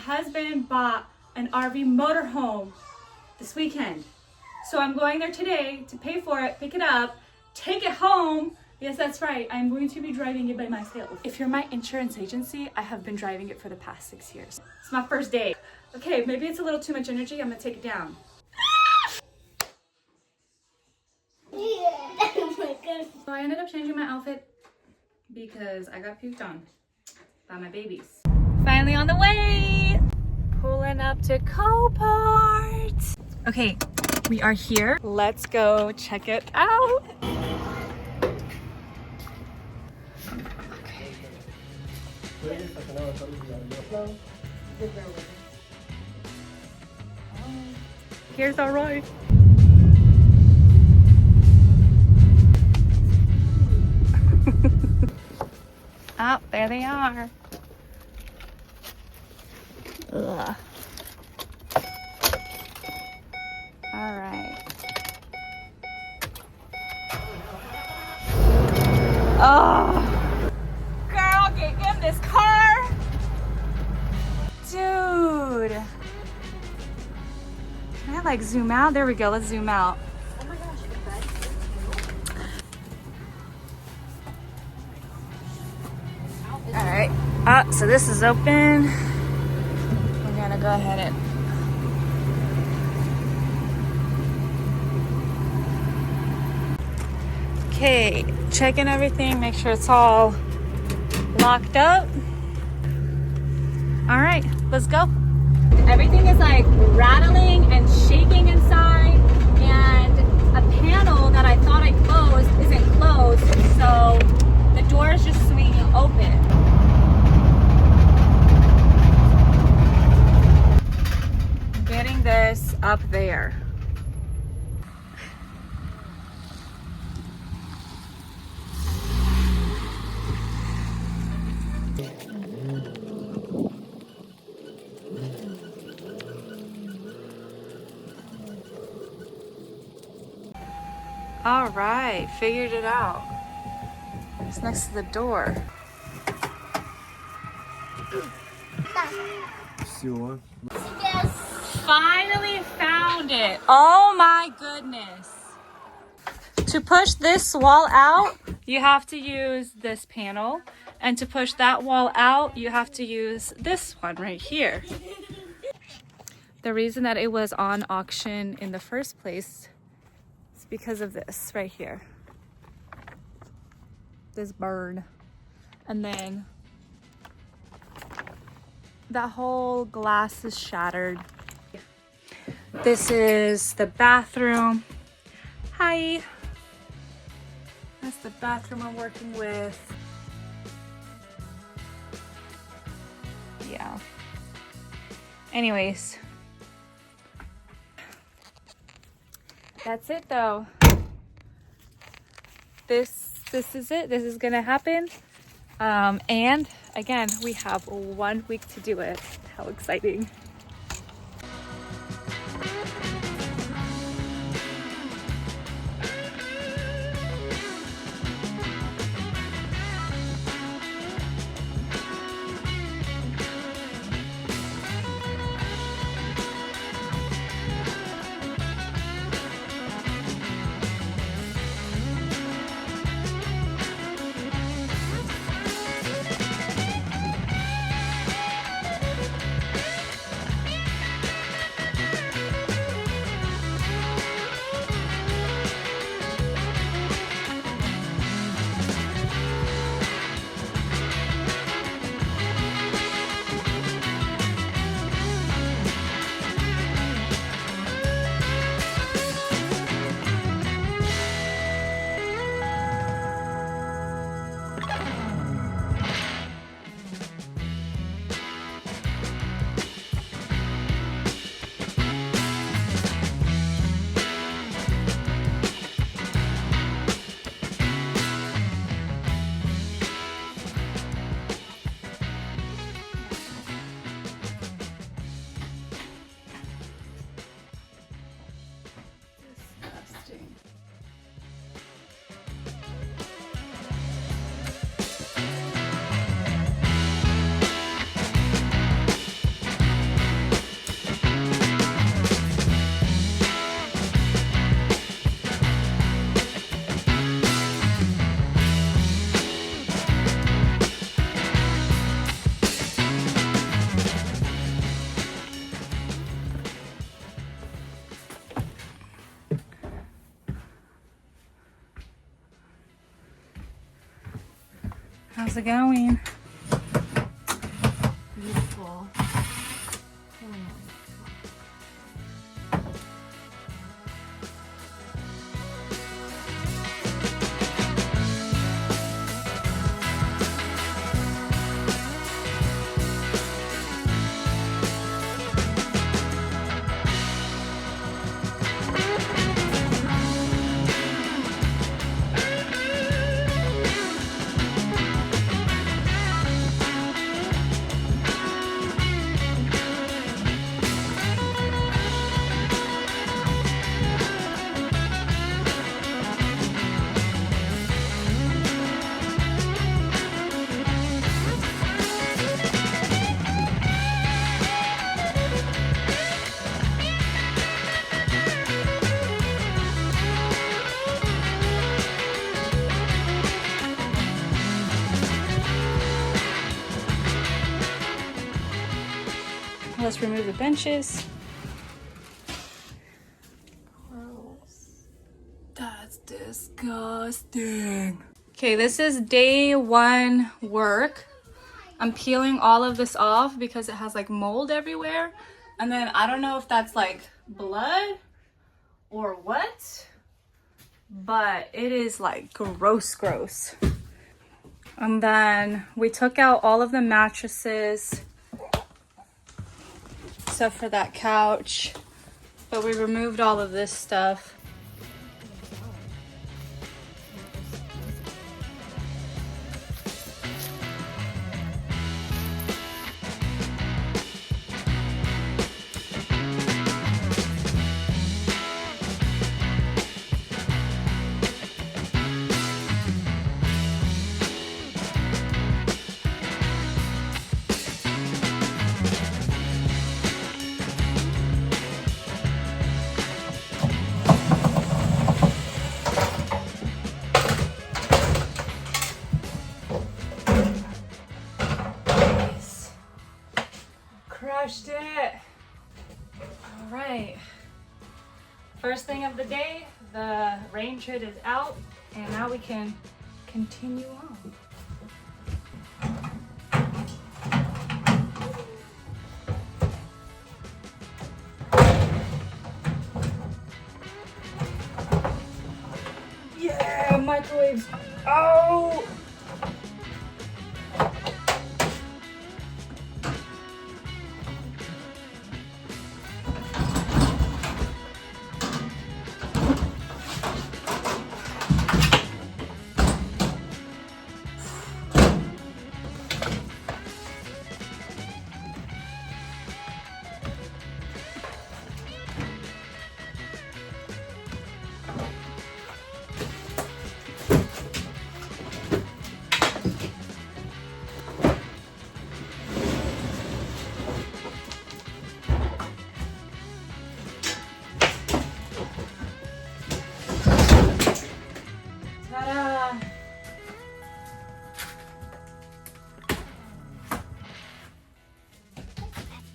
husband bought an RV motorhome this weekend. So I'm going there today to pay for it, pick it up, take it home. Yes, that's right. I'm going to be driving it by myself. If you're my insurance agency, I have been driving it for the past 6 years. It's my first day. Okay, maybe it's a little too much energy. I'm gonna take it down. Oh my gosh. So I ended up changing my outfit because I got puked on by my babies. Finally on the way! Pulling up to COPART. Okay, we are here. Let's go check it out. Okay. Here's our ride. Oh, there they are. Ugh. All right. Oh, girl, get in this car. Dude. Can I like zoom out? There we go. Let's zoom out. Oh my gosh, All right. So this is open. We're gonna go ahead and. Okay, checking everything, make sure it's all locked up. All right, let's go. Everything is like rattling and shaking inside, and a panel that I thought I closed isn't closed, so the door is just swinging open. Getting this up there. All right, figured it out. It's next to the door. Yes. Finally found it. Oh my goodness. To push this wall out, you have to use this panel. And to push that wall out, you have to use this one right here. The reason that it was on auction in the first place is because of this right here. This bird. And then that whole glass is shattered. This is the bathroom. Hi. That's the bathroom I'm working with. Yeah. Anyways. That's it though. This is it. This is gonna happen. And again, we have 1 week to do it. How exciting. How's it going? Beautiful. Let's remove the benches. That's disgusting. Okay, this is day 1 work. I'm peeling all of this off because it has like mold everywhere. And then I don't know if that's like blood or what, but it is like gross. And then we took out all of the mattresses, except for that couch, but we removed all of this stuff. Crushed it. All right. First thing of the day, the rain hood is out, and now we can continue on. Yeah, microwaves. Oh!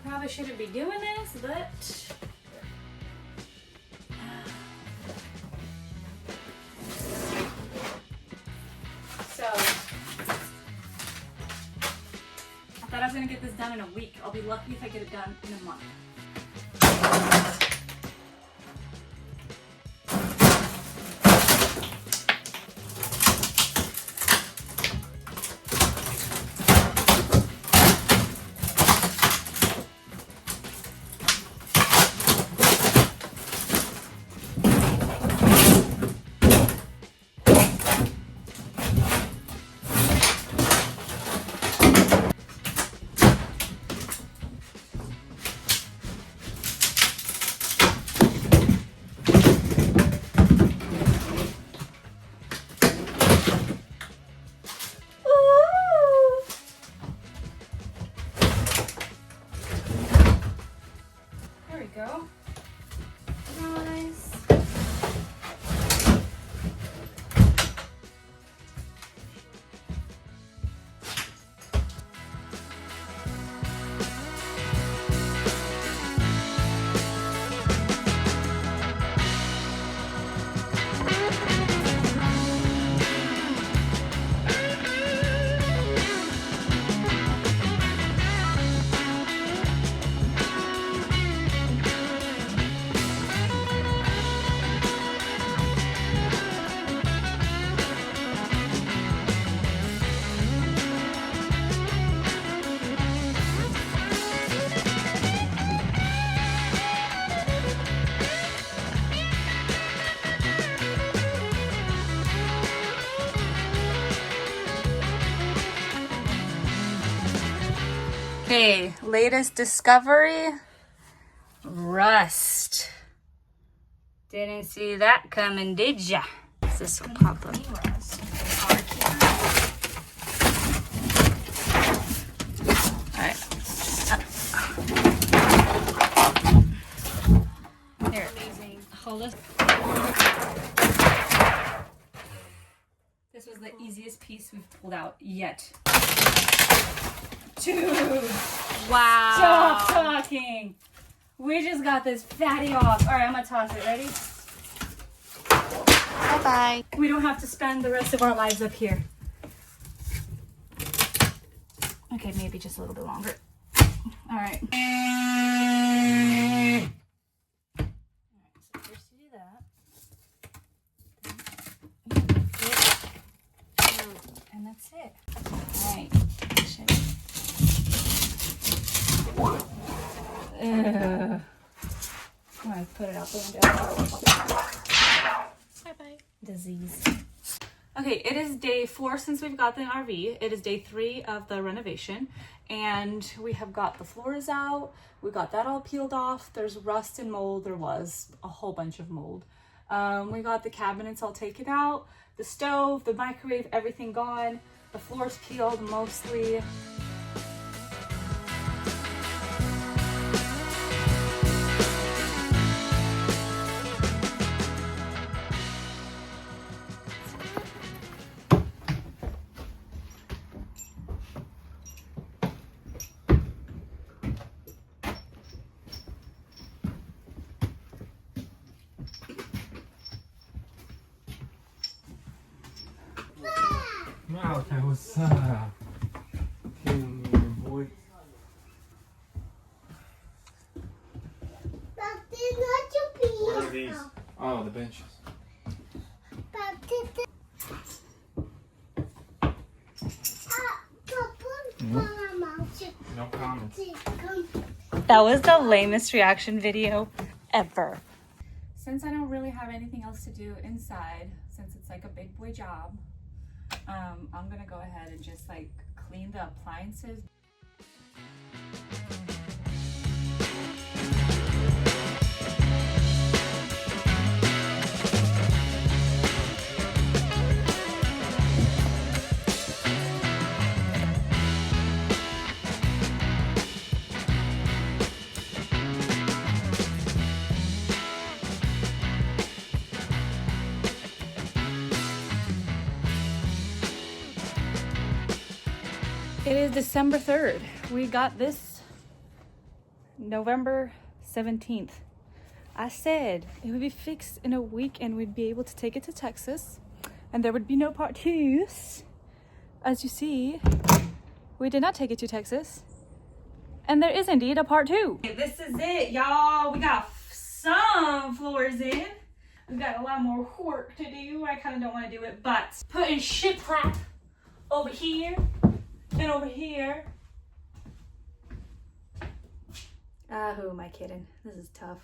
Probably shouldn't be doing this, but so I thought I was gonna get this done in a week. I'll be lucky if I get it done in a month. Okay, latest discovery, rust. Didn't see that coming, did ya? This will pop up. Alright. Here. Hold this. This was the easiest piece we've pulled out yet. Dude! Wow! Stop talking! We just got this fatty off. Alright, I'm gonna toss it. Ready? Bye-bye. We don't have to spend the rest of our lives up here. Okay, maybe just a little bit longer. Alright. Alright, so first you do that. And that's it. Alright. I put it out the window. Bye-bye. Disease. Okay, it is day 4 since we've got the RV. It is day 3 of the renovation, and we have got the floors out. We got that all peeled off. There's rust and mold. There was a whole bunch of mold. We got the cabinets all taken out, the stove, the microwave, everything gone. The floors peeled mostly. Wow, that was boy. What are these? Oh, the benches. No comments. That was the lamest reaction video ever. Since I don't really have anything else to do inside, since it's like a big boy job, I'm gonna go ahead and just like clean the appliances. It is December 3rd. We got this November 17th. I said it would be fixed in a week and we'd be able to take it to Texas and there would be no part 2s. As you see, we did not take it to Texas. And there is indeed a part 2. This is it, y'all. We got some floors in. We've got a lot more work to do. I kind of don't want to do it, but putting shiplap over here and over here. Who am I kidding? This is tough.